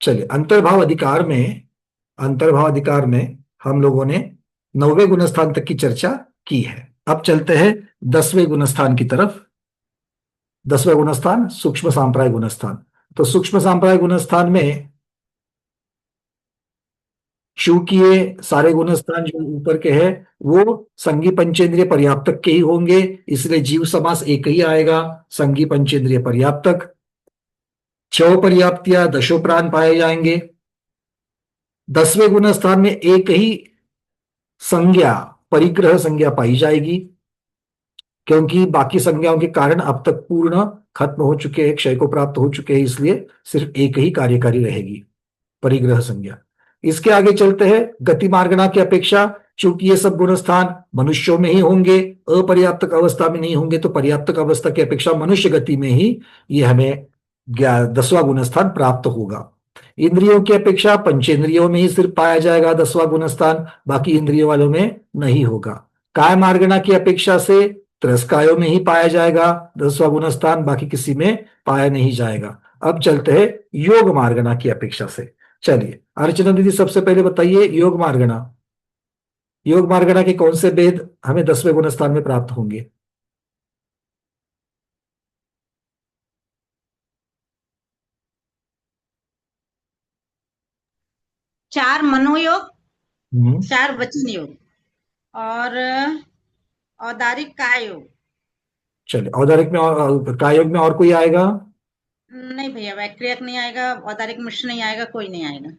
चलिए, अंतर्भाव अधिकार में हम लोगों ने 9वें गुणस्थान तक की चर्चा की है। अब चलते हैं 10वें गुणस्थान की तरफ। 10वां गुणस्थान सूक्ष्म सांप्राय गुणस्थान। तो सूक्ष्म सांप्राय गुणस्थान में शू किए सारे गुणस्थान जो ऊपर के हैं वो संगी पंचेंद्रिय पर्याप्तक के ही होंगे, इसलिए जीव समास एक ही आएगा, संगी पंचेंद्रिय पर्याप्तक। छो पर्याप्त या दशो प्राण पाए जाएंगे। 10वें गुणस्थान में एक ही संज्ञा, परिग्रह संज्ञा पाई जाएगी, क्योंकि बाकी संज्ञाओं के कारण अब तक पूर्ण खत्म हो चुके हैं, क्षय को प्राप्त हो चुके हैं, इसलिए सिर्फ एक ही कार्यकारी रहेगी, परिग्रह संज्ञा। इसके आगे चलते हैं गति मार्गणा की अपेक्षा, चूंकि ये सब गुणस्थान मनुष्यों में ही होंगे, अपर्याप्तक अवस्था में नहीं होंगे, तो पर्याप्तक अवस्था की अपेक्षा मनुष्य गति में ही ये हमें 10वां गुणस्थान प्राप्त होगा। इंद्रियों की अपेक्षा पंचेंद्रियों में ही सिर्फ पाया जाएगा 10वां गुणस्थान, बाकी इंद्रियों वालों में नहीं होगा। काय मार्गणा की अपेक्षा से त्रस्कायों में ही पाया जाएगा 10वां गुणस्थान, बाकी किसी में पाया नहीं जाएगा। अब चलते हैं योग मार्गणा की अपेक्षा से। चलिए अर्चना दीदी, सबसे पहले बताइए योग मार्गणा। योग मार्गणा के कौन से वेद हमें 10वें गुणस्थान में प्राप्त होंगे? चार मनोयोग, हम्म। चार वचन योग और औदारिक काय योग। चलिए, औदारिक में और काय योग में और कोई आएगा? नहीं भैया, वैक्रियक नहीं आएगा, औदारिक मिश्र नहीं आएगा, कोई नहीं आएगा।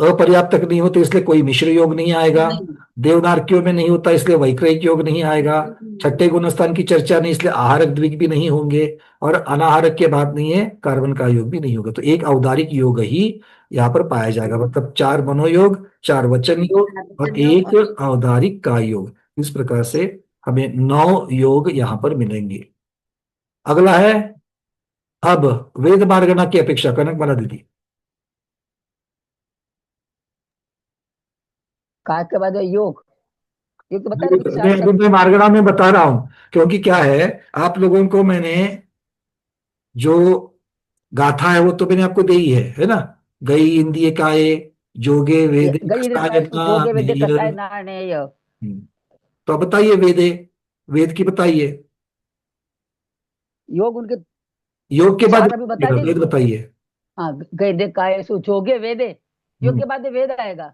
अपर्याप्तक नहीं होते इसलिए कोई मिश्र योग नहीं आएगा। नहीं। देवनार्कियों में नहीं होता इसलिए वैक्रयिक योग नहीं आएगा। छठे गुणस्थान की चर्चा नहीं इसलिए आहारक द्विग भी नहीं होंगे, और अनाहारक के बाद नहीं है, कार्बन का योग भी नहीं होगा। तो एक औदारिक योग ही यहाँ पर पाया जाएगा, मतलब 4 मनोयोग, 4 वचन योग और वचन योग एक और एक औदारिक का योग। इस प्रकार से हमें 9 योग यहाँ पर मिलेंगे। अगला है अब वेद मार्गणा की अपेक्षा, कनक माला दीदी। काय के बाद है योग। योग तो बता रहे कि मैं चार अभी मैं मार्गणा में बता रहा हूं, क्योंकि क्या है, आप लोगों को मैंने जो गाथा है वो तो मैंने आपको दी है ना। गई इंदिये काय, जोगे वेदे गई कसाय जोगे वेदे नानेय। कसाय नानेय। तो अब बताइए वेदे, वेद की बताइए। योग उनके योग के बाद चार अभी बता दिए। वेद बताइए। हाँ, गई दे काय सु जोगे वेदे। योग हम्म, के बाद वेद आएगा।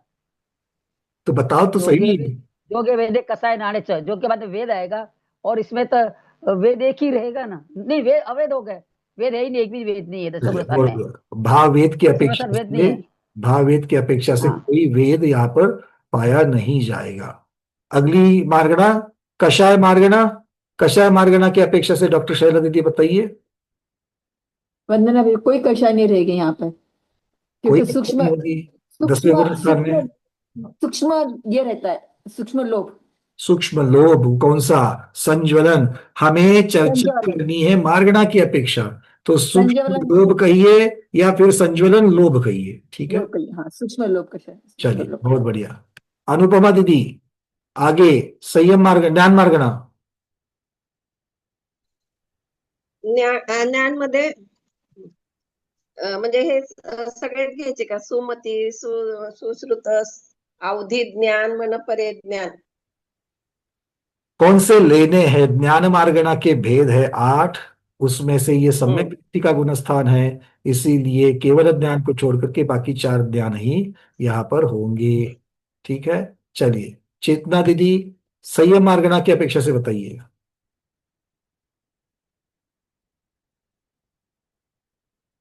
तो बताओ तो जोगे सही। वेद, जोगे वेदे कसाय नाणे च, योग के बाद वेद आएगा। और इसमें तो वेद एक ही रहेगा ना, नहीं वेद अवेद हो गए। वेद है ही नहीं, एक भी वेद नहीं है दसवें चलिए, गुणस्थान में। भाव वेद की दसवें अपेक्षा गुणस्थान वेद नहीं से, है। भाव वेद की अपेक्षा से हाँ, कोई वेद यहाँ पर पाया नहीं जाएगा। अगली मार्गणा कषाय मार्गणा। कषाय मार्गणा की अपेक्षा से डॉक्टर शैला दीदी बताइए। वंदना भी कोई कक्षा नहीं रहेगी यहाँ पर, कोई क्योंकि दिक्कत सूक्ष्म नहीं होगी 10वें सूक्ष्म गुणस्थान सूक्ष्म में। सूक्ष्म ये रहता है, सूक्ष्म लोभ। सूक्ष्म लोभ कौन सा? संज्वलन। हमें चर्चा संज्वलन। करनी है मार्गणा की अपेक्षा, तो सूक्ष्म संज्वलन लोभ कहिए या फिर संज्वलन लोभ कहिए, ठीक है। लोभ कहिए, हाँ सूक्ष्म लोभ कक्षा, सूक्ष्म चलिए, लोभ बहुत कक्षा। बढ़िया। अनुपमा दीदी, आगे संयम मार्ग, ज्ञान मार्गणा। ज्ञान मध्ये म्हणजे हे सगळेच घ्यायचे का? सुमती, सुश्रुत, अवधी ज्ञान, मनपरे ज्ञान. कौन से लेने हैं? ज्ञान मार्गणा के भेद है 8, उसमें से ये सम्यक हम्म. व्यक्ति का गुणस्थान है, इसीलिए केवल ज्ञान को छोड़ करके बाकी 4 ज्ञान ही यहाँ पर होंगे, ठीक है। चलिए, चेतना दीदी, संयम मार्गणा की अपेक्षा से बताइए।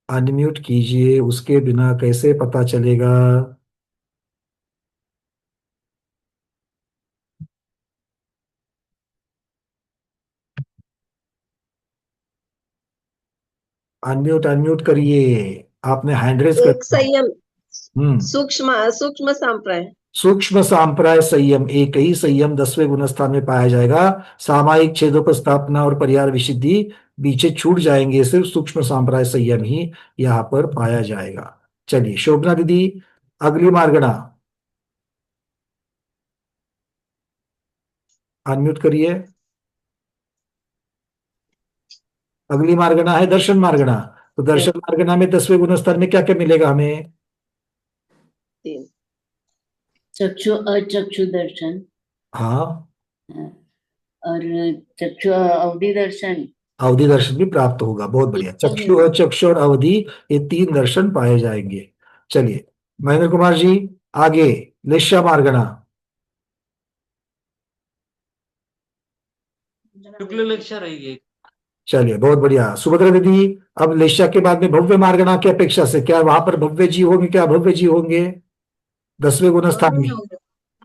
अनम्यूट कीजिए, उसके बिना कैसे पता चलेगा? अनम्यूट अनम्यूट करिए, आपने हैंड रेस कर एक दिया। संयम, हम्म। सूक्ष्म सूक्ष्म संप्रदाय. सूक्ष्म सांप्राय संयम, एक ही संयम 10वें गुणस्थान में पाया जाएगा। सामायिक छेदोपस्थापना और परिहार विशुद्धि पीछे छूट जाएंगे, सिर्फ सूक्ष्म सांप्राय संयम ही यहाँ पर पाया जाएगा। चलिए शोभना दीदी, अगली मार्गणा अनम्यूट करिए। अगली मार्गणा है दर्शन मार्गणा। तो दर्शन मार्गणा में 10वें गुणस्थान में क्या क्या मिलेगा हमें? 3। चक्षु अचक्षु दर्शन हाँ, और चक्षु अवधि दर्शन। अवधि दर्शन भी प्राप्त होगा। बहुत बढ़िया। चक्षु अचक्षु और अवधि, ये 3 दर्शन पाए जाएंगे। चलिए महेंद्र कुमार जी, आगे लेशा मार्गणा। शुक्ल लेशा रहेगी। चलिए बहुत बढ़िया। सुभद्रा दीदी, अब लेशा के बाद में भव्य मार्गणा की अपेक्षा से क्या वहां पर भव्य जीव होंगे? क्या भव्य जीव होंगे 10वें गुण स्थान में?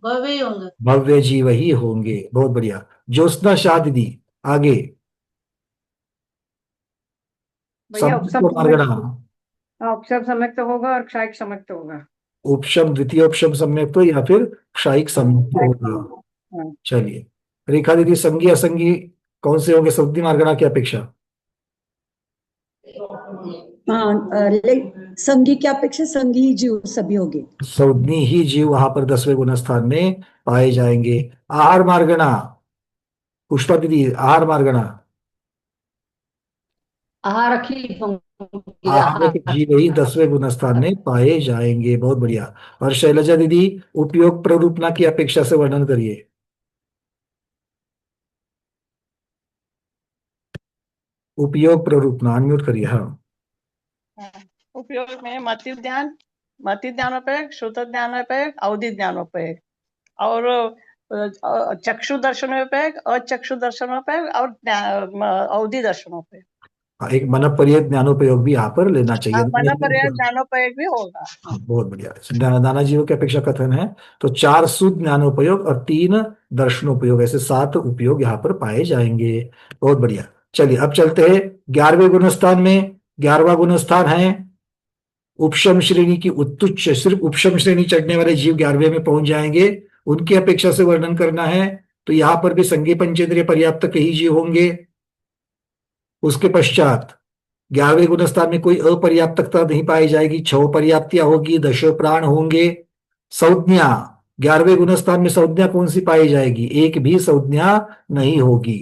भव्य होंगे। भव्य जीव ही होंगे। बहुत बढ़िया। ज्योत्सना शाह दीदी, आगे भैया उपसम मार्गणा। उपसम सम्यक्त होगा और क्षायिक सम्यक्त होगा। उपशम, द्वितीय उपशम सम्यक तो या फिर क्षायिक सम्यक तो होगा। हाँ। चलिए रेखा दीदी, संगी असंगी कौन से होंगे सऊदी मार्गणा की अपेक्षा? संगी की अपेक्षा संगी जीव सभी होंगे। सऊदी ही जीव वहां पर 10वें गुण स्थान में पाए जाएंगे। आहार मार्गणा, पुष्पा दीदी, आहार मार्गणा। आहार की होंगे, आहार के आहार। जीव ही 10वें गुण स्थान में पाए जाएंगे। बहुत बढ़िया। और शैलजा दीदी, उपयोग प्ररूपना की अपेक्षा से वर्णन करिए। उपयोग प्ररूपना अनम्यूट करिए। हाँ, उपयोग में मति ज्ञानोपयोग, श्रुत ज्ञानोपयोग, अवधि ज्ञानोपयोग और चक्षु दर्शनोपयोग, अचक्षु दर्शनोपयोग और अवधि दर्शनोपयोग। एक मनपर्य ज्ञानोपयोग भी यहाँ पर लेना चाहिए। मनपर्य ज्ञानोपयोग भी होगा। बहुत बढ़िया। नाना जीवों की अपेक्षा कथन है तो 4 शुद्ध ज्ञानोपयोग और 3 दर्शनोपयोग, ऐसे 7 उपयोग यहाँ पर पाए जाएंगे। बहुत बढ़िया। चलिए अब चलते हैं 11वें गुण स्थान में। 11वां गुण स्थान है उपशम श्रेणी की उत्तुच्च। सिर्फ उपशम श्रेणी चढ़ने वाले जीव 11वें में पहुंच जाएंगे। उनकी अपेक्षा से वर्णन करना है तो यहां पर भी संज्ञा पंचेंद्रिय पर्याप्त के ही जीव होंगे। उसके पश्चात 11वें गुण स्थान में कोई अपर्याप्तकता नहीं पाई जाएगी। 6 पर्याप्तियां होगी, 10 प्राण होंगे। संज्ञा 11वें गुण स्थान में संज्ञा कौन सी पाई जाएगी? एक भी संज्ञा नहीं होगी।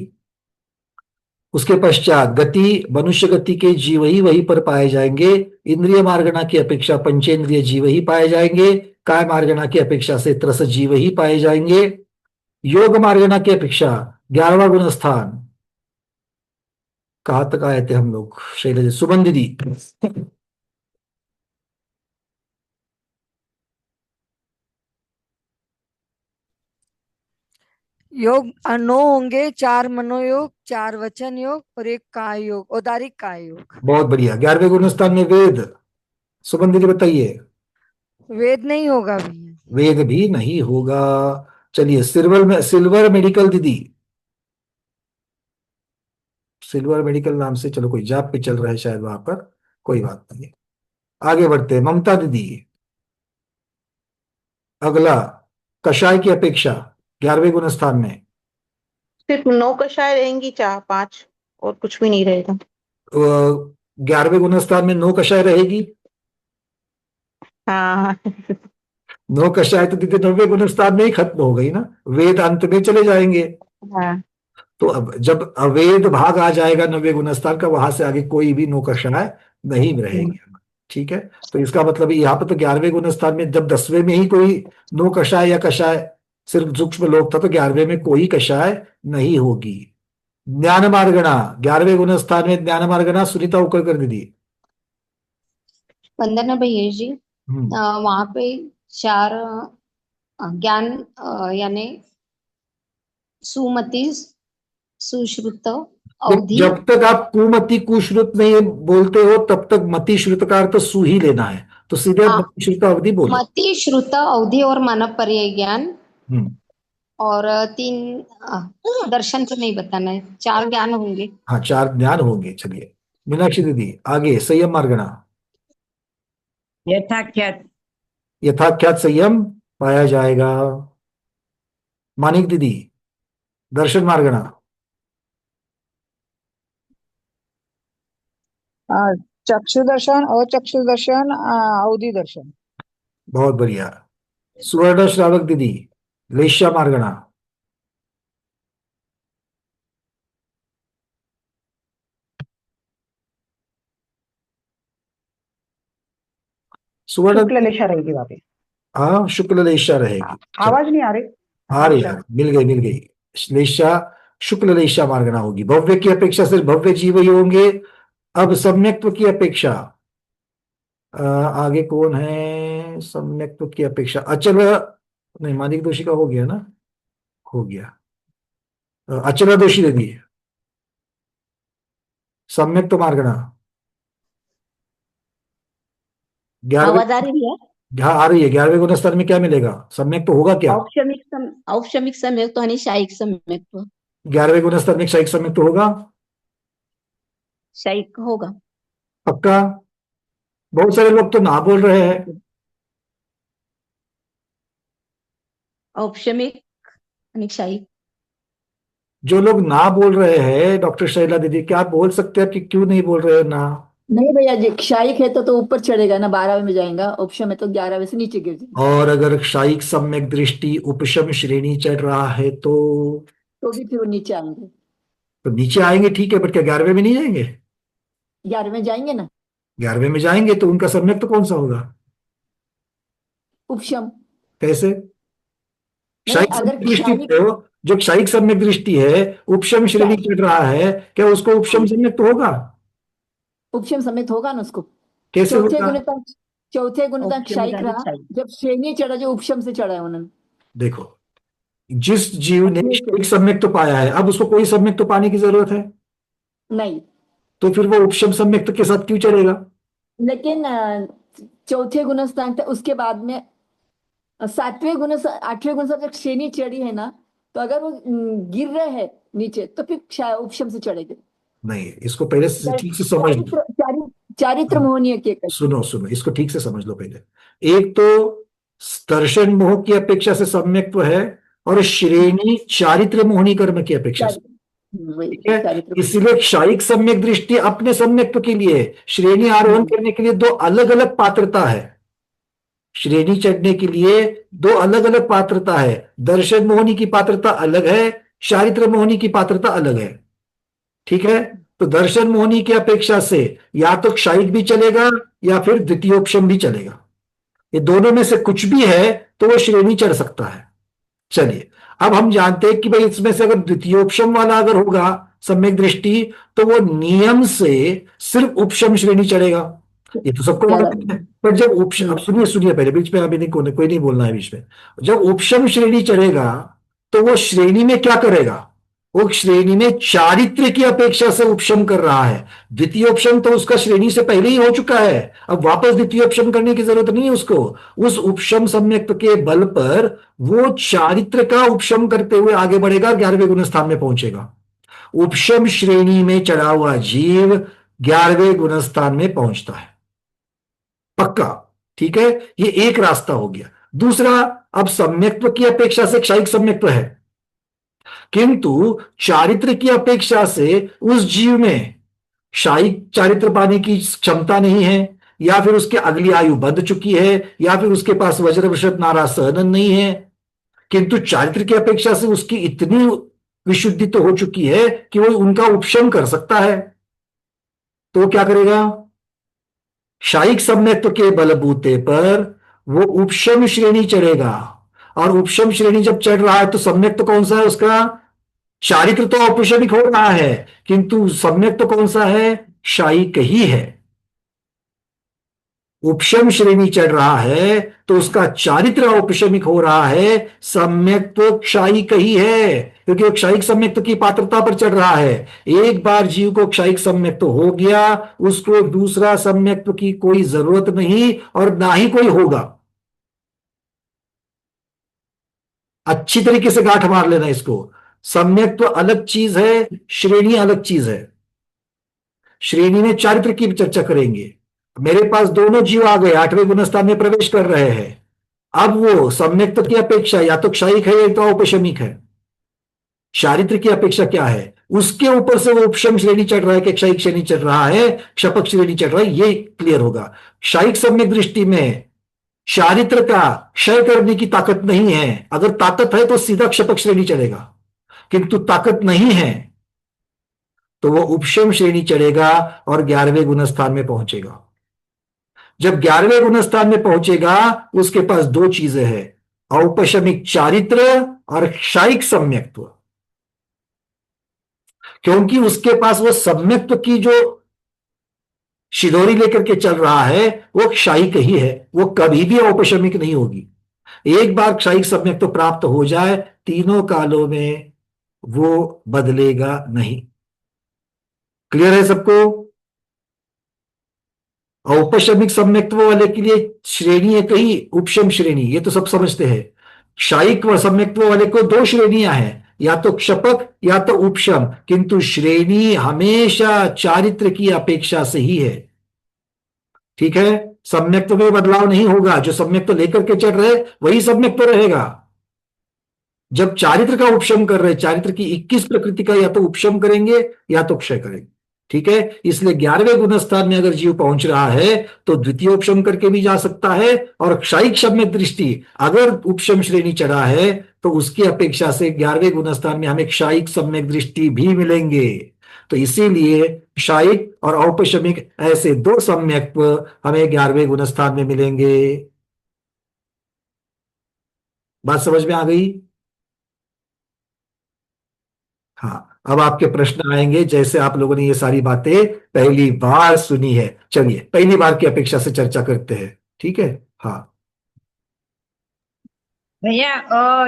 उसके पश्चात गति, मनुष्य गति के जीव ही वहीं पर पाए जाएंगे। इंद्रिय मार्गणा की अपेक्षा पंचेंद्रिय जीव ही पाए जाएंगे। काय मार्गणा की अपेक्षा से त्रस जीव ही पाए जाएंगे। योग मार्गणा की अपेक्षा 11वां गुण स्थान, कहां तक आए थे हम लोग? शैलजा, सुमन दीदी। योग 9 होंगे, 4 मनोयोग, 4 वचन योग और 1 काय योग, औदारिक काय योग। बहुत बढ़िया। 11वें गुण स्थान में वेद। सुमन दीदी बताइए। वेद नहीं होगा भैया। वेद भी नहीं होगा। चलिए सिल्वर मेडिकल दीदी, सिल्वर मेडिकल नाम से चलो कोई जॉब पे चल रहा है शायद वहां पर, कोई बात नहीं। आगे बढ़ते हैं। ममता दीदी, अगला कषाय की अपेक्षा 11वें गुण स्थान में सिर्फ 9 कषाय रहेंगी, 4-5 और कुछ भी नहीं रहेगा। 11वें गुण स्थान में 9 कषाय रहेगी। हाँ 9 कषाय तो दीदी 9वें गुण स्थान में ही खत्म हो गई ना, वेद अंत में चले जाएंगे। हाँ। तो अब जब अवेद भाग आ जाएगा 9वें गुण स्थान का, वहां से आगे कोई भी 9 कषाय नहीं रहेगी। ठीक है, तो इसका मतलब यहाँ पर तो 11वें गुण स्थान में जब 10वें में ही कोई 9 कषाय या कषाय सिर्फ सूक्ष्म लोक था, तो 11वें में कोई कषाय नहीं होगी। ज्ञान मार्गणा 11वें गुण स्थान में, ज्ञान मार्गणा सुनीता उकलकर दीदी। वंदना भैया जी, वहां पे 4 ज्ञान यानी सुमति, सुश्रुत, अवधि। जब तक आप कुमति कुश्रुत नहीं बोलते हो तब तक मति श्रुत का अर्थ सु ही लेना है, तो सीधे मति श्रुत अवधि बोलो। मति श्रुत अवधि और मानव पर्याय ज्ञान और 3 दर्शन तो नहीं बताना है, 4 ज्ञान होंगे। हाँ 4 ज्ञान होंगे। चलिए मीनाक्षी दीदी, आगे संयम मार्गणा। यथाख्यात, यथाख्यात संयम पाया जाएगा। मानिक दीदी, दर्शन मार्गणा। चक्षु दर्शन, अचक्षु दर्शन, अवधि दर्शन। बहुत बढ़िया। सुवर्ण श्रावक दीदी, लेश्या मार्गणा। सुवर्ण शुक्ल लेशा रहेगी वहां पे। हाँ, शुक्ल लेशा रहेगी। चलो, आवाज नहीं आ रही। आ रही अच्छा। है, मिल गई। लेशा, शुक्ल लेशा मार्गना होगी। भव्य की अपेक्षा सिर्फ भव्य जीव ही होंगे। अब सम्यक्त्व की अपेक्षा, आगे कौन है सम्यक्त्व की अपेक्षा? अचल, नहीं, मानिक दोषी का हो गया ना, हो गया। अचला दोषी दे दिए। सम्यक्त्व मार्गना 11वें, आवाज आ रही है। हाँ आ रही है। 11वें गुणस्तर में क्या मिलेगा? सम्यक तो होगा क्या? औपशमिक सम्यक तो आणि शायिक सम्यक तो 11वें गुणस्तर में क्षयिक सम्यक तो होगा शायिक होगा। पक्का? बहुत सारे लोग तो ना बोल रहे हैं। औपशमिक आणि शायिक। जो लोग ना बोल रहे हैं, डॉक्टर शैला दीदी, क्या आप बोल सकते हैं कि क्यों नहीं बोल रहे हो ना? नहीं भैया जी, क्षायिक है तो ऊपर चढ़ेगा ना, 12वें में जाएगा। उपशम में तो 11वें से नीचे गिर जाएगा। और अगर क्षयिक सम्यक दृष्टि उपशम श्रेणी चढ़ रहा है तो भी फिर वो नीचे आएंगे। तो नीचे आएंगे, ठीक है, बट क्या 11वें में नहीं जाएंगे? 11वें जाएंगे ना। 11वें में जाएंगे तो उनका सम्यक तो कौन सा होगा? उपशम। कैसे? नहीं, क्षयिक अगर सम्यक दृष्टि क्षायिक, को, जो क्षयिक सम्यक दृष्टि है, उपशम श्रेणी चढ़ रहा है, क्या उसको उपशम सम्यक तो होगा? उपशम समेत होगा ना उसको। कैसे होगा? चौथे गुणित औपशमिक क्षायिक आणि रहा, शायिक। जब श्रेणी चढ़ा जो उपशम से चढ़ा है उन्होंने। देखो, जिस जीव ने ठीक है। क्षयिक सम्यक तो पाया है, अब उसको कोई सम्यक तो पाने की जरूरत है, नहीं, तो फिर वो उपशम सम्यक के साथ क्यों चलेगा? लेकिन चौथे गुणस्थान तक उसके बाद में 7वें गुण 8वें गुण जब श्रेणी चढ़ी है ना, तो अगर वो गिर रहे हैं नीचे तो फिर उपशम से चढ़ेंगे। नहीं, इसको पहले से ठीक से समझ लो। चारित्र मोहनीय के सुनो सुनो, इसको ठीक से समझ लो पहले। एक तो दर्शन मोह की अपेक्षा से सम्यक्त्व है, और श्रेणी चारित्र मोहनी कर्म की अपेक्षा से, ठीक है? इसलिए क्षयिक सम्यक दृष्टि अपने सम्यक्त्व के लिए, श्रेणी आरोहण करने के लिए दो अलग अलग पात्रता है। श्रेणी चढ़ने के लिए दो अलग अलग पात्रता है। दर्शन मोहनी की पात्रता अलग है, चारित्र मोहनी की पात्रता अलग है, ठीक है? तो दर्शन मोहनी की अपेक्षा से या तो क्षयिक भी चलेगा या फिर द्वितीयोपशम भी चलेगा। ये दोनों में से कुछ भी है तो वो श्रेणी चढ़ सकता है। चलिए, अब हम जानते हैं कि भाई इसमें से अगर द्वितीयोपशम वाला अगर होगा सम्यक दृष्टि, तो वो नियम से सिर्फ उपशम श्रेणी चढ़ेगा। ये तो सबको मालूम है। पर जब उपशम, अब सुनिए सुनिए पहले, बीच में अभी नहीं, कोई नहीं बोलना है बीच में। जब उपशम श्रेणी चढ़ेगा तो वो श्रेणी में क्या करेगा? वो श्रेणी में चारित्र की अपेक्षा से उपशम कर रहा है। द्वितीयोपशम तो उसका श्रेणी से पहले ही हो चुका है, अब वापस द्वितीयोपशम करने की जरूरत नहीं है उसको। उस उपशम सम्यक्त्व के बल पर वो चारित्र का उपशम करते हुए आगे बढ़ेगा, 11वें गुण स्थान में पहुंचेगा। उपशम श्रेणी में चढ़ा हुआ जीव 11वें गुण स्थान में पहुंचता है, पक्का? ठीक है, ये एक रास्ता हो गया। दूसरा, अब सम्यक्त्व की अपेक्षा से क्षयिक सम्यक्त्व है, किंतु चारित्र की अपेक्षा से उस जीव में क्षयिक चारित्र पाने की क्षमता नहीं है, या फिर उसकी अगली आयु बंध चुकी है, या फिर उसके पास वज्र वृषभ नारा सहनन नहीं है, किंतु चारित्र की अपेक्षा से उसकी इतनी विशुद्धि तो हो चुकी है कि वो उनका उपशम कर सकता है। तो क्या करेगा? क्षयिक सम्यक्त्व के बलबूते पर वो उपशम श्रेणी चढ़ेगा। और उपशम श्रेणी जब चढ़ रहा है तो सम्यक्त्व कौन सा है उसका? चारित्र तो औपशमिक हो रहा है, किंतु सम्यक्त्व कौन सा है? क्षयिक ही है। उपशम श्रेणी चढ़ रहा है तो उसका चारित्र औपशमिक हो रहा है, सम्यक्त्व क्षयिक ही है, क्योंकि वो क्षयिक सम्यक्त्व की पात्रता पर चढ़ रहा है। एक बार जीव को क्षयिक सम्यक्त्व हो गया, उसको दूसरा सम्यक्त्व की कोई जरूरत नहीं, और ना ही कोई होगा। अच्छी तरीके से गांठ मार लेना इसको। सम्यक्त्व अलग चीज है, श्रेणी अलग चीज है। श्रेणी में चारित्र की चर्चा करेंगे। मेरे पास दोनों जीव आ गए, 8वें गुणस्थान में प्रवेश कर रहे हैं। अब वो सम्यक्त्व की अपेक्षा या तो क्षयिक है या तो औपशमिक है। चारित्र की अपेक्षा क्या है? उसके ऊपर से वो उपशम श्रेणी चढ़ रहा है कि क्षयिक श्रेणी चढ़ रहा है, क्षपक श्रेणी चढ़ रहा है, ये क्लियर होगा। क्षयिक सम्यक दृष्टि में चारित्र का क्षय करने की ताकत नहीं है। अगर ताकत है तो सीधा क्षपक श्रेणी चढ़ेगा, किंतु ताकत नहीं है तो वो उपशम श्रेणी चढ़ेगा और 11वें गुण स्थान में पहुंचेगा। जब 11वें गुणस्थान में पहुंचेगा उसके पास दो चीजें हैं, औपशमिक चारित्र और क्षायिक सम्यक्त्व। क्योंकि उसके पास वो सम्यक्त्व की जो शिदोरी लेकर के चल रहा है वो क्षायिक ही है, वो कभी भी औपशमिक नहीं होगी। एक बार क्षायिक सम्यक्त्व प्राप्त हो जाए तीनों कालों में वो बदलेगा नहीं। क्लियर है सबको? औपशमिक सम्यक्त्व वाले के लिए श्रेणी एक ही, उपशम श्रेणी, ये तो सब समझते हैं। क्षायिक व सम्यक्त्व वाले को दो श्रेणियां हैं, या तो क्षपक या तो उपशम, किंतु श्रेणी हमेशा चारित्र की अपेक्षा से ही है। ठीक है? सम्यक्त्व में बदलाव नहीं होगा, जो सम्यक्त्व लेकर के चल रहे वही सम्यक्त्व रहेगा। जब चारित्र का उपशम कर रहे, चारित्र की 21 प्रकृति का या तो उपशम करेंगे या तो क्षय करेंगे। ठीक है? इसलिए 11वें गुणस्थान में अगर जीव पहुंच रहा है तो द्वितीय उपशम करके भी जा सकता है, और क्षायिक सम्यक दृष्टि अगर उपशम श्रेणी चढ़ा है तो उसकी अपेक्षा से 11वें गुणस्थान में हमें क्षायिक सम्यक दृष्टि भी मिलेंगे। तो इसीलिए क्षायिक और औपशमिक ऐसे दो सम्यक्त्व हमें 11वें गुणस्थान में मिलेंगे। बात समझ में आ गई? हाँ, अब आपके प्रश्न आएंगे, जैसे आप लोगों ने ये सारी बातें पहली बार सुनी है। चलिए पहली बार की अपेक्षा से चर्चा करते हैं। ठीक है? हाँ भैया,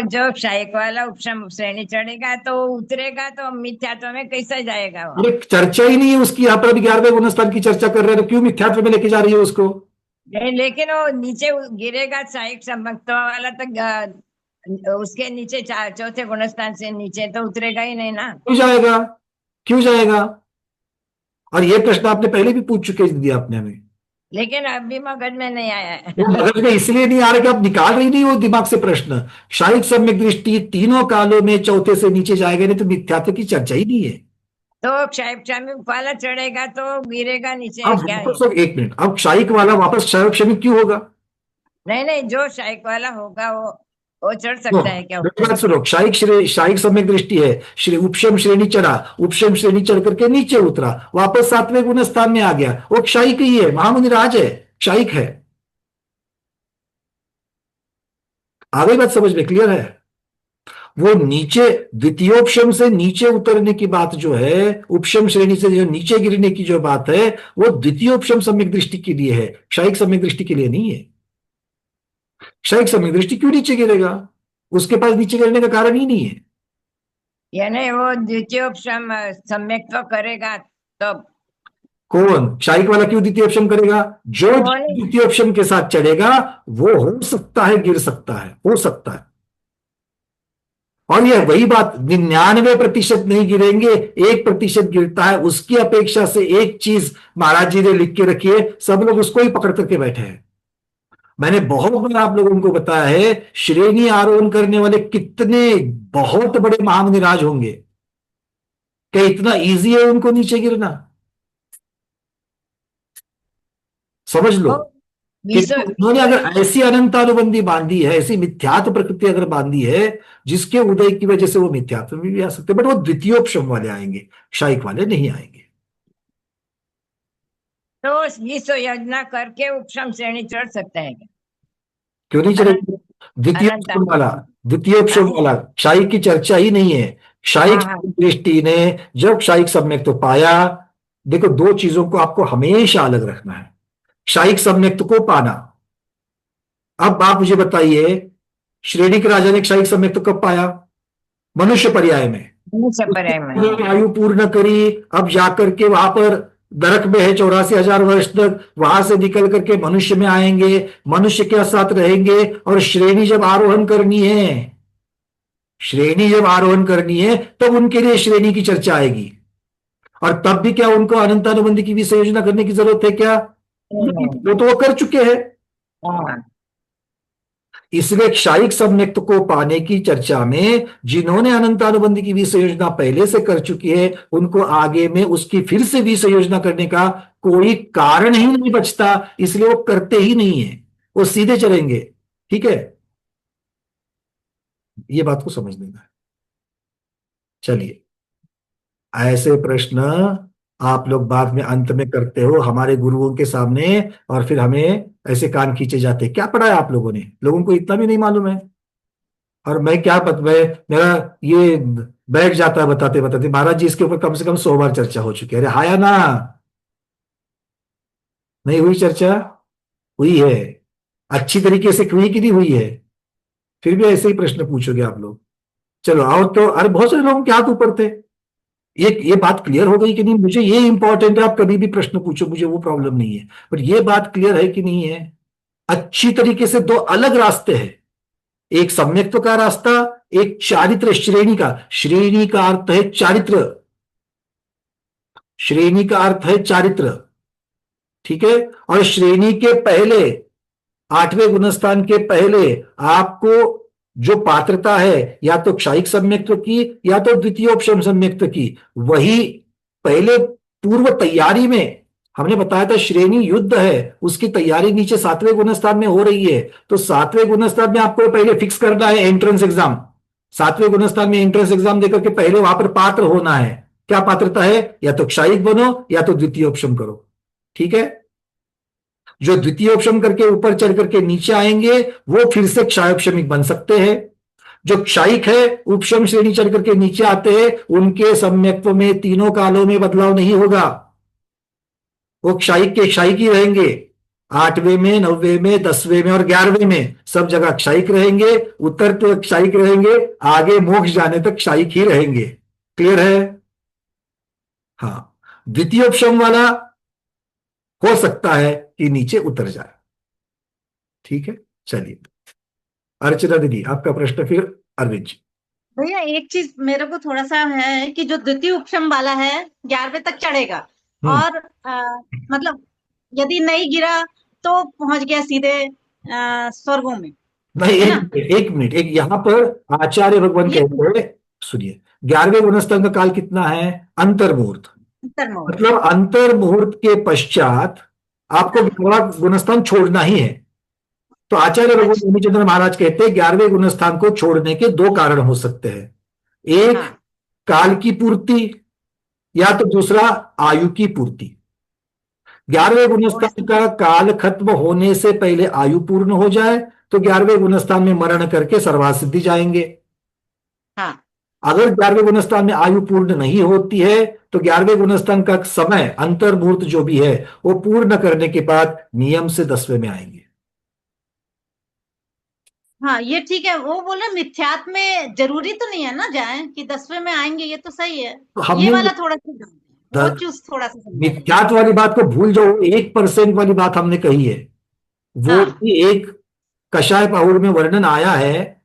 जो क्षायिक वाला उपशम श्रेणी चढ़ेगा तो उतरेगा तो मिथ्यात्व में कैसे जाएगा वो? अरे चर्चा ही नहीं है उसकी, यहाँ पर अभी 11वें गुणस्थान की चर्चा कर रहे हैं, तो क्यों मिथ्यात्व में लेके जा रही है उसको? नहीं, लेकिन वो नीचे गिरेगा क्षायिक सम्यक्त्व वाला तो उसके नीचे चौथे गुणस्थान से नीचे तो उतरेगा ही नहीं ना। क्यों जाएगा? क्यों जाएगा? और ये प्रश्न आपने पहले भी पूछ चुके दिया आपने हमें, लेकिन अभी मगज में नहीं आया है। वो मगज में इसलिए नहीं आ रहा कि आप निकाल रही नहीं हो दिमाग से प्रश्न। क्षायिक सम्यक दृष्टि तीनों कालों में चौथे से नीचे जाएगा, नहीं तो मिथ्यात्व की चर्चा ही नहीं है। तो क्षायिक वाला चढ़ेगा तो गिरेगा नीचे, अब क्या है? वापस एक मिनट, अब क्षायिक वाला वापस क्षायिक क्यों होगा? नहीं, जो क्षायिक वाला होगा वो चढ़ सकता है क्या? मेरी बात सुनो, क्षायिक सम्यक दृष्टि है, उपशम श्रेणी चढ़ा, उपशम श्रेणी चढ़ करके नीचे उतरा, वापस 7वें गुणस्थान में आ गया, वो क्षायिक ही है, महामुनि राज है, क्षायिक है। आ गई बात समझ में? क्लियर है? वो नीचे द्वितीयोपशम से नीचे उतरने की बात जो है, उपशम श्रेणी से जो नीचे गिरने की जो बात है, वो द्वितीयोपशम सम्यक दृष्टि के लिए है, क्षायिक सम्यक दृष्टि के लिए नहीं है। क्षायिक सम्यक दृष्टि क्यों नीचे गिरेगा? उसके पास नीचे गिरने का कारण ही नहीं है। यानी वो द्वितीयोपशम सम्यक्त्व करेगा तो कौन? क्षायिक वाला क्यों द्वितीयोपशम करेगा? जो द्वितीयोपशम के साथ चढ़ेगा वो हो सकता है गिर सकता है, हो सकता है। और यह वही बात, 99% नहीं गिरेंगे, 1% गिरता है, उसकी अपेक्षा से एक चीज महाराज जी ने लिख के रखी है, सब लोग उसको ही पकड़ करके बैठे हैं। मैंने बहुत बार आप लोगों को बताया है, श्रेणी आरोहण करने वाले कितने बहुत बड़े महामुनि राज होंगे, क्या इतना इजी है उनको नीचे गिरना? समझ लो कि उन्होंने अगर ऐसी अनंतानुबंधी बांधी है, ऐसी मिथ्यात्व प्रकृति अगर बांधी है, जिसके उदय की वजह से वो मिथ्यात्व में भी आ सकते, बट वो द्वितीयोपशम वाले आएंगे, क्षायिक वाले नहीं आएंगे। तो विश्व योजना करके उपशम श्रेणी चढ़ सकता है क्या? क्यों नहीं चढ़ेगा? द्वितीयोपशम वाला क्षायिक की चर्चा ही नहीं है। क्षायिक दृष्टि ने जब क्षायिक सम्यक्त्व पाया, देखो दो चीजों को आपको हमेशा अलग रखना है। क्षायिक सम्यक्त्व को पाना, अब आप मुझे बताइए, श्रेणी के राजा ने क्षायिक सम्यक्त्व कब पाया? मनुष्य पर्याय में। आयु पूर्ण करी, अब जाकर के वहां पर नरक में है 84,000 वर्ष तक, वहां से निकल करके मनुष्य में आएंगे, मनुष्य के साथ रहेंगे, और श्रेणी जब आरोहण करनी है, श्रेणी जब आरोहण करनी है तब उनके लिए श्रेणी की चर्चा आएगी। और तब भी क्या उनको अनंतानुबंधी की भी संयोजना करने की जरूरत है क्या? वो तो वो कर चुके हैं। इसलिए क्षायिक सम्यक्त्व को पाने की चर्चा में जिन्होंने अनंतानुबंधी की भी संयोजना पहले से कर चुकी है, उनको आगे में उसकी फिर से भी संयोजना करने का कोई कारण ही नहीं बचता, इसलिए वो करते ही नहीं है, वो सीधे चलेंगे। ठीक है? ये बात को समझ लेना है। चलिए, ऐसे प्रश्न आप लोग बाद में अंत में करते हो हमारे गुरुओं के सामने, और फिर हमें ऐसे कान खींचे जाते हैं। क्या पढ़ा है आप लोगों ने? लोगों को इतना भी नहीं मालूम है। और मैं क्या मैं मेरा ये बैठ जाता है बताते बताते। महाराज जी इसके ऊपर कम से कम 100 बार चर्चा हो चुकी है। अरे हाया ना, नहीं हुई चर्चा? हुई है, अच्छी तरीके से हुई कि नहीं हुई है? फिर भी ऐसे ही प्रश्न पूछोगे आप लोग। चलो और तो, अरे बहुत सारे लोगों के हाथ ऊपर थे। ये बात क्लियर हो गई कि नहीं? मुझे ये इंपॉर्टेंट है, आप कभी भी प्रश्न पूछो, मुझे वो प्रॉब्लम नहीं है, पर ये बात क्लियर है कि नहीं है? अच्छी तरीके से दो अलग रास्ते हैं, एक सम्यक्त्व का रास्ता, एक चारित्र श्रेणी का। श्रेणी का अर्थ है चारित्र, श्रेणी का अर्थ है चारित्र, ठीक है। और श्रेणी के पहले, 8वें गुणस्थान के पहले आपको जो पात्रता है, या तो क्षायिक सम्यक्त्व की या तो द्वितीयोपशम सम्यक्त्व की, वही पहले पूर्व तैयारी में हमने बताया था। श्रेणी युद्ध है, उसकी तैयारी नीचे 7वें गुणस्थान में हो रही है। तो 7वें गुणस्थान में आपको पहले फिक्स करना है एंट्रेंस एग्जाम। 7वें गुणस्थान में एंट्रेंस एग्जाम देकर के पहले वहां पर पात्र होना है। क्या पात्रता है? या तो क्षायिक बनो या तो द्वितीयोपशम करो, ठीक है। जो द्वितीयोपशम करके ऊपर चढ़ करके नीचे आएंगे वो फिर से क्षायोपशमिक बन सकते हैं। जो क्षायिक है, उपशम श्रेणी चढ़ करके नीचे आते हैं, उनके सम्यक्त्व में तीनों कालों में बदलाव नहीं होगा, वो क्षायिक के क्षायिक ही रहेंगे। 8वें में, 9वें में, 10वें में और 11वें में सब जगह क्षायिक रहेंगे। उत्तर तो क्षायिक रहेंगे, आगे मोक्ष जाने तक क्षायिक ही रहेंगे। क्लियर है? हाँ, द्वितीयोपशम वाला हो सकता है कि नीचे उतर जाए, ठीक है। चलिए अर्चना दीदी आपका प्रश्न, फिर अरविंद जी। भैया एक चीज मेरे को थोड़ा सा है कि जो द्वितीय उपशम वाला है 11वें तक चढ़ेगा, और मतलब यदि नहीं गिरा तो पहुंच गया सीधे स्वर्गों में। नहीं, एक मिनट, एक यहां पर आचार्य भगवान कहते हैं, सुनिए, 11वें गुणस्थान का काल कितना है? अंतर्मुहूर्त। मतलब अंतर मुहूर्त के पश्चात आपको 11वां गुणस्थान छोड़ना ही है। तो आचार्य भगवान हेमचंद्र महाराज कहते हैं 11वें गुणस्थान को छोड़ने के 2 कारण हो सकते हैं, एक काल की पूर्ति या तो दूसरा आयु की पूर्ति। 11वें गुणस्थान का काल खत्म होने से पहले आयु पूर्ण हो जाए तो 11वें गुणस्थान में मरण करके सर्वासिद्धि जाएंगे। अगर 11वें गुणस्थान में आयु पूर्ण नहीं होती है तो 11वें गुणस्थान का समय अंतर्मुहूर्त जो भी है वो पूर्ण करने के बाद नियम से 10वें में आएंगे। हाँ ये ठीक है। वो बोले मिथ्यात्व में जरूरी तो नहीं है ना जाए कि 10वें में आएंगे, ये तो सही है। तो ये वाला थोड़ा सा वो चूज थोड़ा सा मिथ्यात्व वाली बात को भूल जाओ। 1% वाली बात हमने कही है, वो भी एक कषाय पाहुर में वर्णन आया है,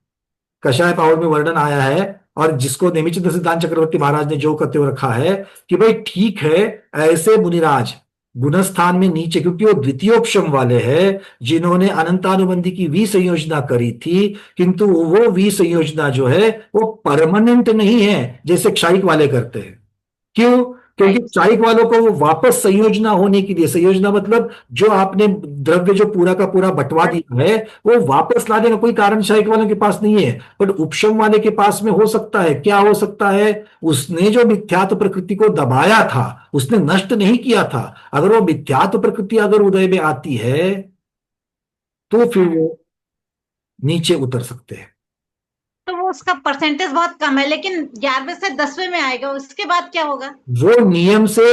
कषाय पाहुर में वर्णन आया है। और जिसको नेमिचंद्र सिद्धांत चक्रवर्ती महाराज ने जो कहते हुए रखा है कि भाई ठीक है, ऐसे मुनिराज गुणस्थान में नीचे, क्योंकि वो द्वितीयोपशम वाले हैं जिन्होंने अनंतानुबंधी की विसंयोजना करी थी, किंतु वो विसंयोजना जो है वो परमानेंट नहीं है जैसे क्षायिक वाले करते हैं। क्यों? क्योंकि क्षायिक वालों को वो वापस संयोजना होने के लिए, संयोजना मतलब जो आपने द्रव्य जो पूरा का पूरा बंटवा दिया है वो वापस लाने का कोई कारण क्षायिक वालों के पास नहीं है, बट उपशम वाले के पास में हो सकता है। क्या हो सकता है? उसने जो मिथ्यात्व प्रकृति को दबाया था, उसने नष्ट नहीं किया था। अगर वो मिथ्यात्व प्रकृति अगर उदय में आती है तो फिर वो नीचे उतर सकते हैं। तो वो उसका परसेंटेज बहुत कम है, लेकिन 11वें से 10वें में आएगा, उसके बाद क्या होगा? वो नियम से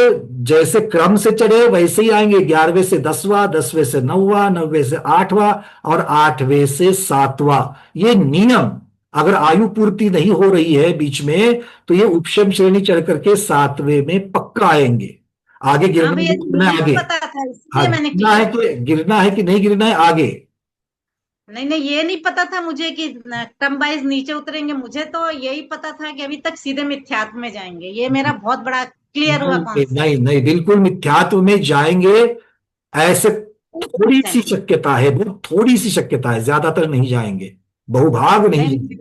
जैसे क्रम से चढ़े वैसे ही आएंगे। 11वें से 10वां, 10वें से 9वां, 9वें से 8वां और 8वें से 7वां। ये नियम, अगर आयु पूर्ति नहीं हो रही है बीच में तो ये उपशम श्रेणी चढ़ करके 7वें में पक्का आएंगे। आगे गिरना है, आगे गिरना है कि गिरना है कि नहीं गिरना है आगे। नहीं ये नहीं पता था मुझे कि टर्म वाइज नीचे उतरेंगे। मुझे तो यही पता था कि अभी तक सीधे मिथ्यात्व में जाएंगे। ये मेरा बहुत बड़ा क्लियर हुआ। नहीं, बिल्कुल मिथ्यात्व में जाएंगे ऐसे थोड़ी सी शक्यता है, बहुत थोड़ी सी शक्यता है, ज्यादातर नहीं जाएंगे, बहुभाग नहीं जाएंगे।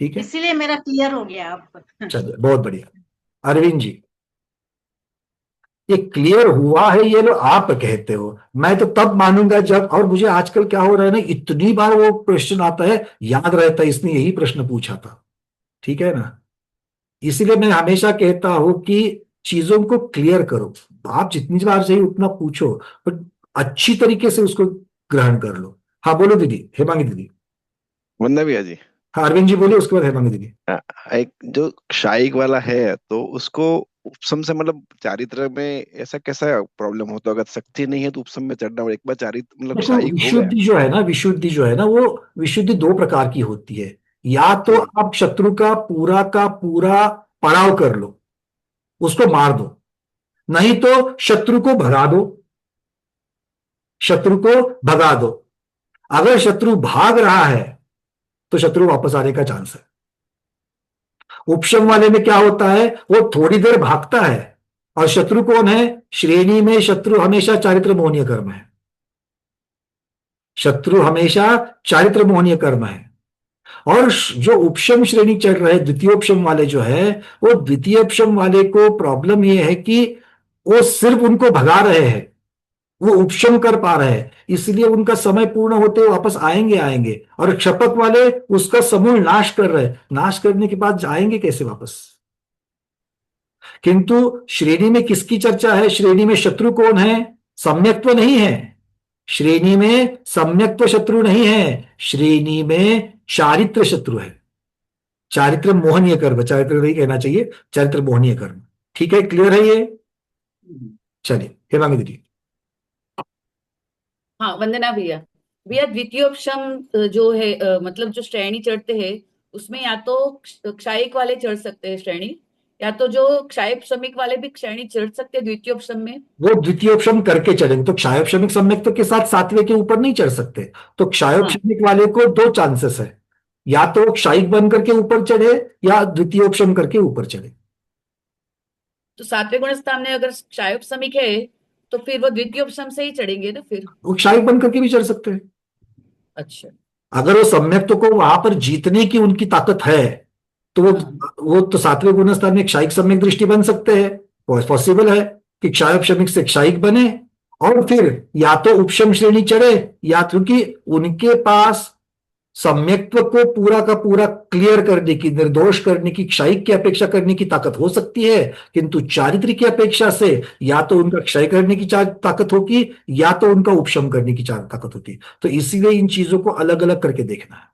ठीक है, इसीलिए मेरा क्लियर हो गया अब। चलिए बहुत बढ़िया। अरविंद जी, ये क्लियर हुआ है ये लो आप कहते हो, मैं तो तब मानूंगा जब, और मुझे आजकल क्या हो रहा है ना, इतनी बार वो क्वेश्चन आता है, याद रहता है इसने यही प्रश्न पूछा था, ठीक है ना। इसलिए मैं हमेशा कहता हूं कि चीजों को क्लियर करो। आप जितनी बार चाहिए उतना पूछो, बट अच्छी तरीके से उसको ग्रहण कर लो। हाँ बोलो दीदी, हेमांगी दीदी। वंदना भैया जी। हाँ अरविंद जी बोलिए, उसके बाद हेमांगी दीदी। एक जो क्षायिक वाला है तो उसको उपसम से मतलब चारित्र में ऐसा कैसा प्रॉब्लम होता है? अगर शक्ति नहीं है तो उपसम में चढ़ना, और एक बार चारित्र मतलब देखो क्षायिक हो गया। विशुद्धि जो है ना, विशुद्धि जो है ना, वो विशुद्धि दो प्रकार की होती है। या तो आप शत्रु का पूरा पड़ाव कर लो, उसको मार दो, नहीं तो शत्रु को भगा दो, शत्रु को भगा दो। अगर शत्रु भाग रहा है तो शत्रु वापस आने का चांस है। उपशम वाले में क्या होता है, वो थोड़ी देर भागता है, और शत्रु कौन है, श्रेणी में शत्रु हमेशा चारित्र मोहनीय कर्म है। शत्रु हमेशा चारित्र मोहनीय कर्म है। और जो उपशम श्रेणी चढ़ रहे द्वितीयोपशम वाले जो है, वो द्वितीयोपशम वाले को प्रॉब्लम ये है कि वो सिर्फ उनको भगा रहे हैं, वो उपशम कर पा रहे हैं, इसलिए उनका समय पूर्ण होते वापस आएंगे। और क्षपक वाले उसका समूल नाश कर रहे हैं, नाश करने के बाद जाएंगे कैसे वापस। किंतु श्रेणी में किसकी चर्चा है, श्रेणी में शत्रु कौन है, सम्यक्त्व नहीं है। श्रेणी में सम्यक्त्व शत्रु नहीं है, श्रेणी में चारित्र शत्रु है। चारित्र मोहनीय कर्म, चारित्र नहीं कहना चाहिए, चारित्र मोहनीय कर्म। ठीक है, क्लियर है ये? चलिए हेमांगी दीदी। हाँ वंदना भैया। भैया द्वितीयोपशम जो है मतलब जो श्रेणी चढ़ते हैं उसमें या तो क्षायिक वाले चढ़ सकते हैं श्रेणी, या तो जो क्षायोपशमिक वाले भी श्रेणी चढ़ सकते हैं द्वितीयोपशम में। वो द्वितीयोपशम करके चढ़ेंगे तो क्षायोपशमिक सम्यक्त के साथ सातवें के ऊपर नहीं चढ़ सकते। तो क्षायोपशमिक वाले को दो चांसेस है, या तो क्षायिक बन करके ऊपर चढ़े या द्वितीयोपशम करके ऊपर चढ़े। तो सातवें गुण स्थान में अगर क्षायोपशमिक है तो फिर वो द्वितीयोपशम से ही चढ़ेंगे ना, फिर वो क्षायिक बन करके भी चढ़ सकते हैं। अच्छा, अगर वो सम्यक्त को वहां पर जीतने की उनकी ताकत है तो वो तो सातवें गुण स्थान में क्षायिक सम्यक दृष्टि बन सकते हैं। पॉसिबल है कि क्षायोपशमिक से क्षायिक बने और फिर या तो उपशम श्रेणी चढ़े, या क्योंकि उनके पास सम्यक्त्व को पूरा का पूरा क्लियर करने की, निर्दोष करने की, क्षायिक की अपेक्षा करने की ताकत हो सकती है, किंतु चारित्र की अपेक्षा से या तो उनका क्षय करने की ताकत होगी या तो उनका उपशम करने की ताकत होती। तो इसीलिए इन चीजों को अलग अलग करके देखना है।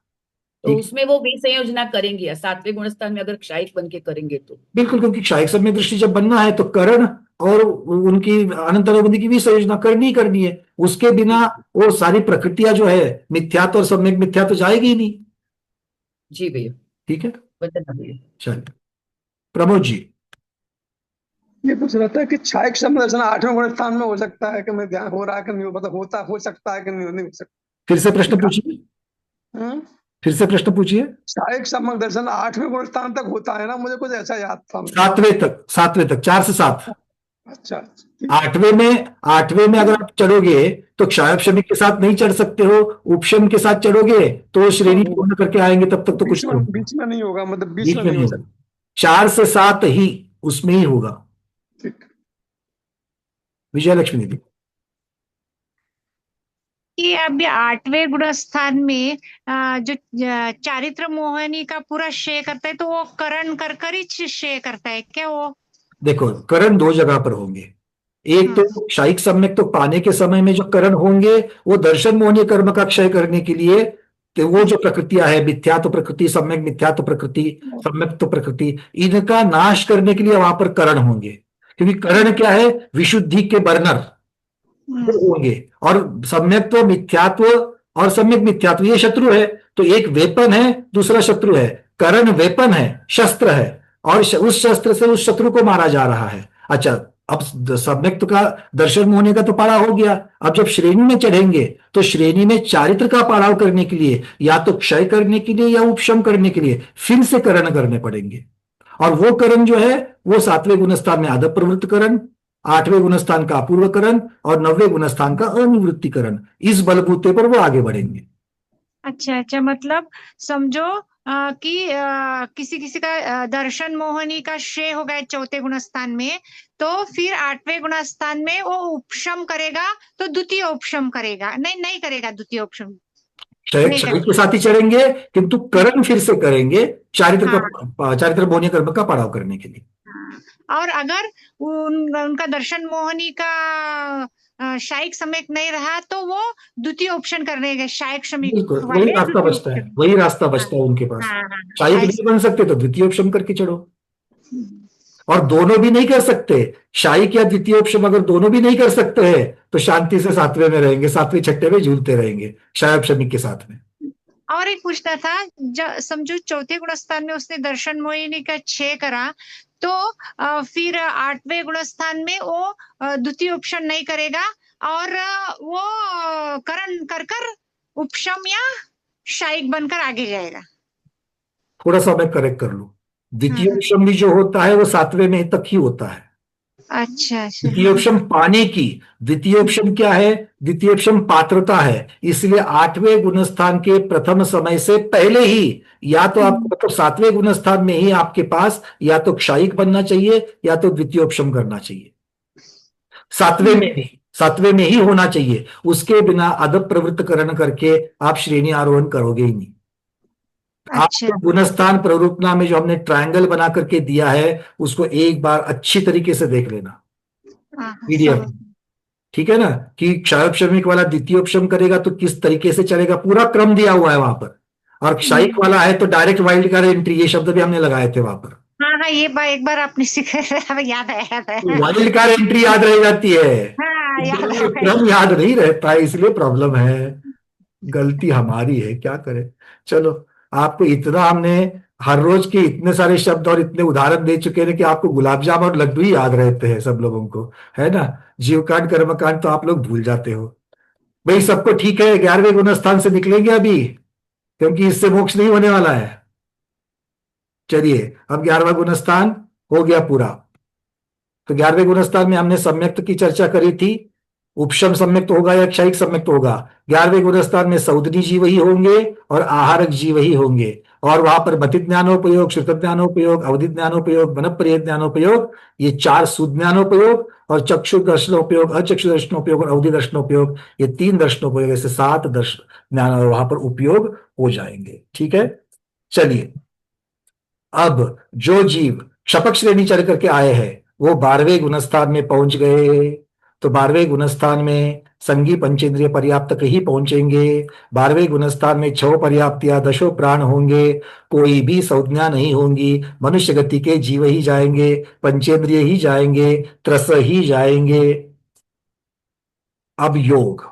तो उसमें वो भी संयोजना करेंगे या सातवें गुण स्थान में अगर क्षायिक बन के करेंगे तो बिल्कुल, क्योंकि क्षायिक सम्यक दृष्टि जब बनना है तो करण और उनकी अनंत अनुबंधी की भी संयोजना करनी है। उसके बिना वो सारी प्रकृतियां जो है मिथ्यात्व और सम्यक मिथ्यात्व जाएगी ही नहीं। जी भैया, ठीक है, भैया। चलिए प्रमोद जी। ये पूछ रहा था कि क्षायिक सम्यक दर्शन आठवें गुण स्थान में हो सकता है कि मैं ध्यान हो रहा है कि नहीं, मतलब हो सकता है कि नहीं हो सकता। फिर से प्रश्न पूछिए, फिर से प्रश्न पूछिए। क्षायिक सम्यक दर्शन आठवें गुण स्थान तक होता है ना, मुझे कुछ ऐसा याद था। सातवें तक 4 से 7। अच्छा, आठवें में अगर आप चढ़ोगे तो क्षायोपशमिक के साथ नहीं चढ़ सकते हो, उपशम के साथ चढ़ोगे तो श्रेणी पूर्ण करके आएंगे, तब तक तो कुछ बीच में नहीं होगा, मतलब बीच में नहीं होगा। 4 से 7 ही उसमें ही होगा। विजयलक्ष्मी दीदी। कि अभी आठवें गुण स्थान में जो चारित्र मोहनी का पूरा श्रेय करता है तो वो करण कर ही श्रेय करता है क्या? वो देखो करण दो जगह पर होंगे। एक तो क्षायिक सम्यक तो पाने के समय में जो करण होंगे वो दर्शन मोहनीय कर्म का क्षय करने के लिए, तो वो जो प्रकृतियां है मिथ्यात्व प्रकृति, सम्यक मिथ्यात्व प्रकृति, सम्यक्त्व प्रकृति, इनका नाश करने के लिए वहां पर करण होंगे। क्योंकि करण क्या है, विशुद्धि के बर्नर होंगे, और सम्यक्त्व मिथ्यात्व और सम्यक मिथ्यात्व ये शत्रु है। तो एक वेपन है, दूसरा शत्रु है। करण वेपन है, शस्त्र है, और उस शस्त्र से उस शत्रु को मारा जा रहा है। अच्छा, अब सम्यक्त्व का दर्शन होने का तो पड़ाव हो गया। अब जब श्रेणी में चढ़ेंगे तो श्रेणी में चारित्र का पड़ाव करने के लिए या तो क्षय करने के लिए या उपशम करने के लिए फिर से करण करने पड़ेंगे। और वो करण जो है वो 7वें गुणस्थान में आदप प्रवृत्त करण, 8वें गुणस्थान का अपूर्व करण और 9वें गुणस्थान का अनिवृत्ति करण, इस बलबूते पर वो आगे बढ़ेंगे। अच्छा, मतलब समझो कि किसी का दर्शन मोहनी का श्रेय हो गया चौथे गुणस्थान में, तो फिर 8वें गुणस्थान में वो उपशम करेगा तो द्वितीय उपशम करेगा, नहीं करेगा द्वितीय उपशम, क्षय के साथ ही चढ़ेंगे, किंतु करण फिर से करेंगे चारित्र मोहनीय कर्म का पड़ाव करने के लिए। और अगर उनका दर्शन मोहिनी का शायिक सम्यक नहीं रहा तो वो द्वितीय ऑप्शन करने गए, शायिक सम्यक बिल्कुल वही वाले रास्ता द्वितीय बचता है, ऑप्शन। वही रास्ता हाँ बचता है उनके पास। हाँ हाँ, शायिक ऐसे। नहीं बन सकते तो द्वितीय ऑप्शन करके चढ़ो, और दोनों भी नहीं कर सकते, शायिक या द्वितीय ऑप्शन अगर दोनों भी नहीं कर सकते हैं तो शांति से सातवें में रहेंगे, सातवें छठे में झूलते रहेंगे शायब शमी के साथ में। और एक पूछना था, समझो चौथे गुणस्थान में उसने दर्शन मोहिनी का 6 करा, तो फिर 8वें गुणस्थान में वो द्वितीय ऑप्शन नहीं करेगा और वो करण कर कर उपशम या शायिक बनकर आगे जाएगा। थोड़ा सा मैं करेक्ट कर लूं, द्वितीय ऑप्शन भी जो होता है वो सातवें में तक ही होता है। अच्छा अच्छा। द्वितीय ऑप्शन पाने की, द्वितीय ऑप्शन क्या है, द्वितीय ऑप्शन पात्रता है, इसलिए 8वें गुणस्थान के प्रथम समय से पहले ही या तो आपको मतलब 7वें गुणस्थान में ही आपके पास या तो क्षायिक बनना चाहिए या तो द्वितीय ऑप्शन करना चाहिए, 7वें में ही होना चाहिए, उसके बिना अदब प्रवृत्तकरण करके आप श्रेणी आरोहण करोगे ही नहीं। आपको गुणस्थान प्ररूपना में जो हमने ट्रायंगल बना करके दिया है उसको एक बार अच्छी तरीके से देख लेना पीडीएफ, ठीक है ना, कि क्षायक श्रमिक वाला द्वितीय ऑप्शन करेगा तो किस तरीके से चलेगा, पूरा क्रम दिया हुआ है वहां पर, और क्षायिक वाला है तो डायरेक्ट वाइल्ड कार्ड एंट्री, ये शब्द भी हमने लगाए थे वहां पर। हाँ हाँ, ये एक बार आपने सिखाया, याद है। वाइल्ड कार्ड एंट्री याद रह जाती है, हाँ, याद है। क्रम याद नहीं रहता है, इसलिए प्रॉब्लम है, गलती हमारी है, क्या करें। चलो, आपको इतना हमने हर रोज के इतने सारे शब्द और इतने उदाहरण दे चुके हैं कि आपको गुलाब जाम और लड्डू ही याद रहते हैं सब लोगों को, है ना, जीवकांड कर्मकांड तो आप लोग भूल जाते हो। भाई सबको ठीक है, 11वें गुणस्थान से निकलेंगे अभी, क्योंकि इससे मोक्ष नहीं होने वाला है। चलिए, अब 11वां गुणस्थान हो गया पूरा। तो 11वें गुणस्थान में हमने सम्यक्त की चर्चा करी थी, उपशम सम्यक्त होगा या क्षयिक सम्यक्त होगा। 11वें गुणस्थान में सौदनी जीव ही होंगे और आहारक जीव ही होंगे, और वहां पर मति ज्ञानोपयोग, श्रुत ज्ञानोपयोग, अवधि ज्ञानोपयोग, मनप्रिय ज्ञानोपयोग, ये 4 सुज्ञानोपयोग, और चक्षु दर्शनोपयोग, अचक्षु दर्शनोपयोग और अवधि दर्शनोपयोग, ये 3 दर्शनोपयोग, ऐसे 7 दर्शन ज्ञान वहां पर उपयोग हो जाएंगे। ठीक है, चलिए, अब जो जीव क्षपक श्रेणी चढ़ करके आए हैं वो 12वें गुणस्थान में पहुंच गए, तो 12वें गुणस्थान में संगी पंचेंद्रिय पर्याप्त ही पहुंचेंगे। 12वें गुणस्थान में 6 पर्याप्तियां, 10 प्राण होंगे, कोई भी संज्ञा नहीं होंगी, मनुष्य गति के जीव ही जाएंगे, पंचेंद्रिय ही जाएंगे, त्रस ही जाएंगे। अब योग,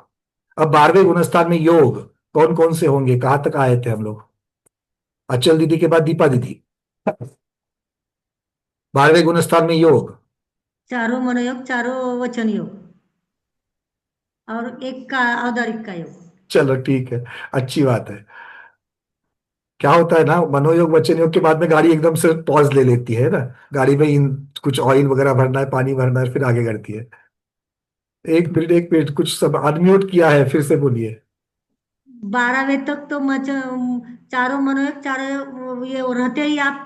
अब 12वें गुणस्थान में योग कौन कौन से होंगे, कहां तक आए थे हम लोग, अचल दीदी के बाद दीपा दीदी। 12वें गुणस्थान में योग, चारों मनोयोग, चारों वचन योग और एक का औदारिक का योग। चलो ठीक है, अच्छी बात है। क्या होता है ना, मनोयोग वचन योग के बाद में गाड़ी एकदम से पॉज ले लेती है ना, गाड़ी में इन कुछ ऑयल वगैरह भरना है, पानी भरना है, फिर आगे करती है। एक मिनट कुछ सब अनम्यूट किया है, फिर से बोलिए। 12वें तक तो चारों मनोयोग, चारों ये रहते ही आप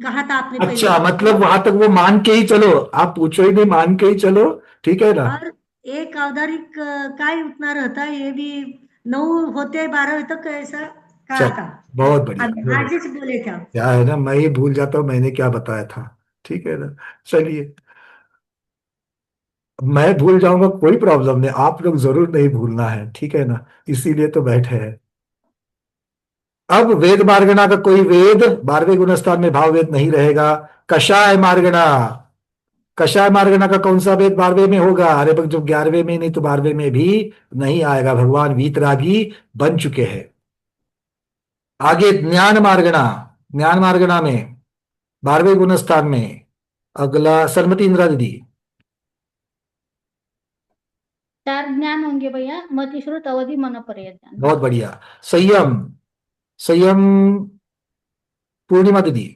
कहा था आपने पहले। अच्छा, मतलब वहां तक वो मान के ही चलो, आप पूछो ही नहीं, मान के ही चलो, ठीक है ना। और एक औदारिक का ही उतना रहता है, ये भी 9 होते 12वें तक ऐसा कहा था। बहुत बढ़िया, आज ही बोले थे आप। क्या है ना, मैं ही भूल जाता हूँ मैंने क्या बताया था, ठीक है ना। चलिए, मैं भूल जाऊंगा कोई प्रॉब्लम नहीं, आप लोग जरूर नहीं भूलना है, ठीक है ना, इसीलिए तो बैठे हैं। अब वेद मार्गणा का कोई वेद 12वें गुणस्थान में भाव वेद नहीं रहेगा। कषाय मार्गणा, कषाय मार्गणा का कौन सा वेद 12वें में होगा, अरे जब 11वें में नहीं तो 12वें में भी नहीं आएगा, भगवान वीतरागी बन चुके हैं। आगे ज्ञान मार्गणा, ज्ञान मार्गणा में 12वें गुणस्थान में अगला सरमती इंदिरा दीदी। 4 ज्ञान होंगे भैया, मति, श्रुत, अवधि, मनोपर्य ज्ञान। बहुत बढ़िया। संयम, संयम पूर्णिमा दीदी।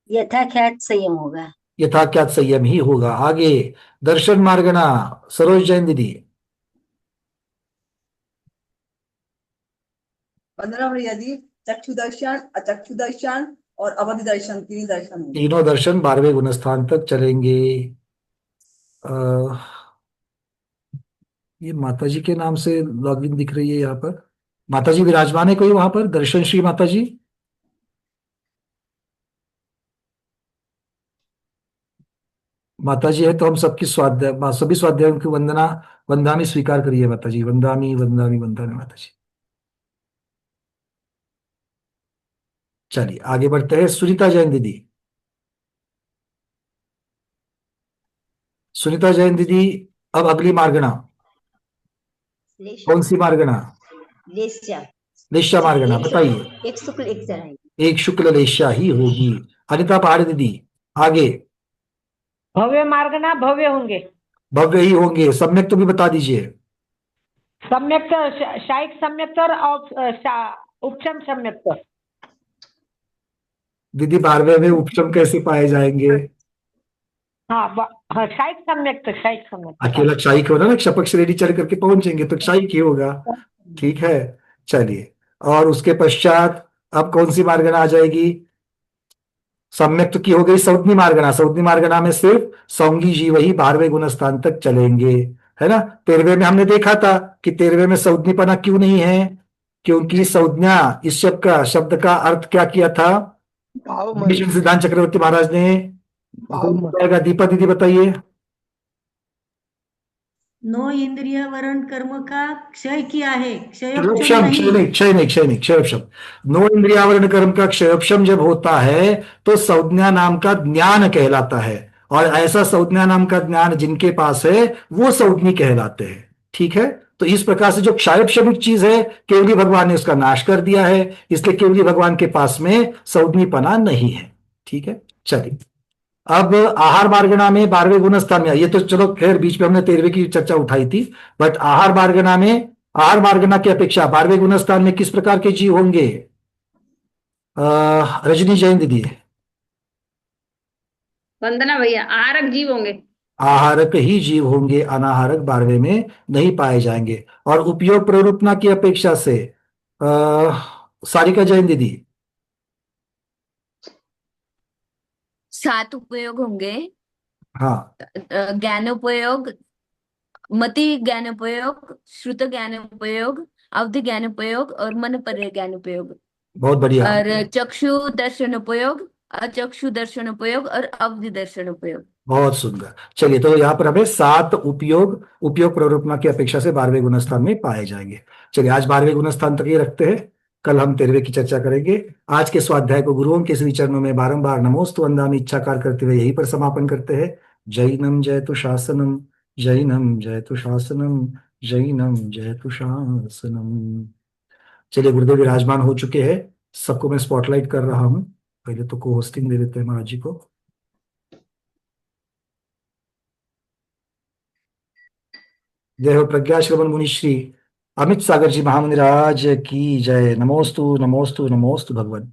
यथाख्यात संयम होगा। यथाख्यात संयम ही होगा। आगे दर्शन मार्गणा सरोज जैन दीदी। 15 भैया जी, चक्षु दर्शन, अचक्षु दर्शन और अवधि दर्शन, 3 दर्शन होंगे। 3 दर्शन 12वें गुणस्थान तक चलेंगे। ये माता जी के नाम से लॉगिन दिख रही है यहाँ पर, माता जी विराजमान है कोई वहां पर, दर्शन श्री माता जी। माता जी है तो हम सबकी स्वाध्याय, सभी स्वाध्यायों की वंदना वंदामी स्वीकार करिए माता जी। वंदामी वंदामी वंदामी माता जी। चलिए आगे बढ़ते हैं। सुनीता जैन दीदी, सुनीता जैन दीदी, अब अगली मार्गणा कौन सी मार्गणा? लेश्या मार्गणा, बताइए। एक शुक्ल एक चढ़ाई। एक शुक्ल लेश्या ही होगी। अनिता पहाड़ दीदी आगे। भव्य मार्गना भव्य होंगे। भव्य ही होंगे। सम्यक तो भी बता दीजिए। सम्यक शायिक सम्यक और उपशम सम्यक। दीदी 12वें में उपशम कैसे पाए जाएंगे? हाँ शायिक सम्यक, शायिक सम्यक। अकेला क्षायिक होना ना, क्षपक श्रेणी चढ़ करके पहुंचेंगे तो क्षायिक ही होगा। ठीक है, चलिए। और उसके पश्चात अब कौन सी मार्गणा आ जाएगी? सम्यक तो की हो गई सौदनी मार्गणा। सौदनी मार्गणा में सिर्फ सौंगी जीव ही 12वें गुण स्थान तक चलेंगे, है ना। 13वें में हमने देखा था कि 13वें में सौदनीपना क्यों नहीं है, क्योंकि संज्ञा इस शब्द का अर्थ क्या किया था? मिशन सिद्धांत चक्रवर्ती महाराज ने। बताएगा दीपा दीदी, बताइए। नो इंद्रिय वर्ण कर्म का क्षय किया है। क्षयोपशम, क्षय नहीं, क्षयोपशम। नो इंद्रियावरण कर्म का क्षयोपशम जब होता है तो संज्ञा नाम का ज्ञान कहलाता है, और ऐसा संज्ञा नाम का ज्ञान जिनके पास है वो संज्ञी कहलाते हैं। ठीक है, तो इस प्रकार से जो क्षयोपशमिक चीज है केवली भगवान ने उसका नाश कर दिया है, इसलिए केवली भगवान के पास में संज्ञीपना नहीं है। ठीक है, चलिए। अब आहार मार्गणा में 12वें गुण स्थान में, ये तो चलो खैर बीच में हमने 13वें की चर्चा उठाई थी, बट आहार मार्गणा में, आहार मार्गणा की अपेक्षा 12वें गुण स्थान में किस प्रकार के जीव होंगे? रजनी जैन दीदी। वंदना भैया, आहारक जीव होंगे। आहारक ही जीव होंगे, अनाहारक 12वें में नहीं पाए जाएंगे। और उपयोग प्ररूपना की अपेक्षा से सारिका जैन दीदी। 7 उपयोग होंगे। हाँ, ज्ञानोपयोग, मति ज्ञानोपयोग, श्रुत ज्ञानोपयोग, अवधि ज्ञानोपयोग और मन पर ज्ञानोपयोग। बहुत बढ़िया। और चक्षु दर्शन उपयोग, अचक्षु दर्शन उपयोग और अवधि दर्शन उपयोग। बहुत सुंदर। चलिए, तो यहाँ पर हमें 7 उपयोग प्ररूपना की अपेक्षा से 12वें गुण स्थान में पाए जाएंगे। चलिए, आज 12वें गुण स्थान तक ये रखते हैं, कल हम 13वें की चर्चा करेंगे। आज के स्वाध्याय को गुरुओं के श्री चरणों में बारंबार नमोस्तु वंदामि इच्छाकार करते हुए यहीं पर समापन करते हैं। जैनम जयतु शासनम, जैनम जयतु शासनम, जैनम जयतु शासनम। चलिए, गुरुदेव विराजमान हो चुके हैं, सबको मैं स्पॉटलाइट कर रहा हूं। पहले तो को होस्टिंग दे देते हैं महाराज जी को। जय हो प्रज्ञा श्रवण मुनि श्री अमित सागर जी महामुनिराज की जय। नमोस्तु नमोस्तु नमोस्तु भगवान।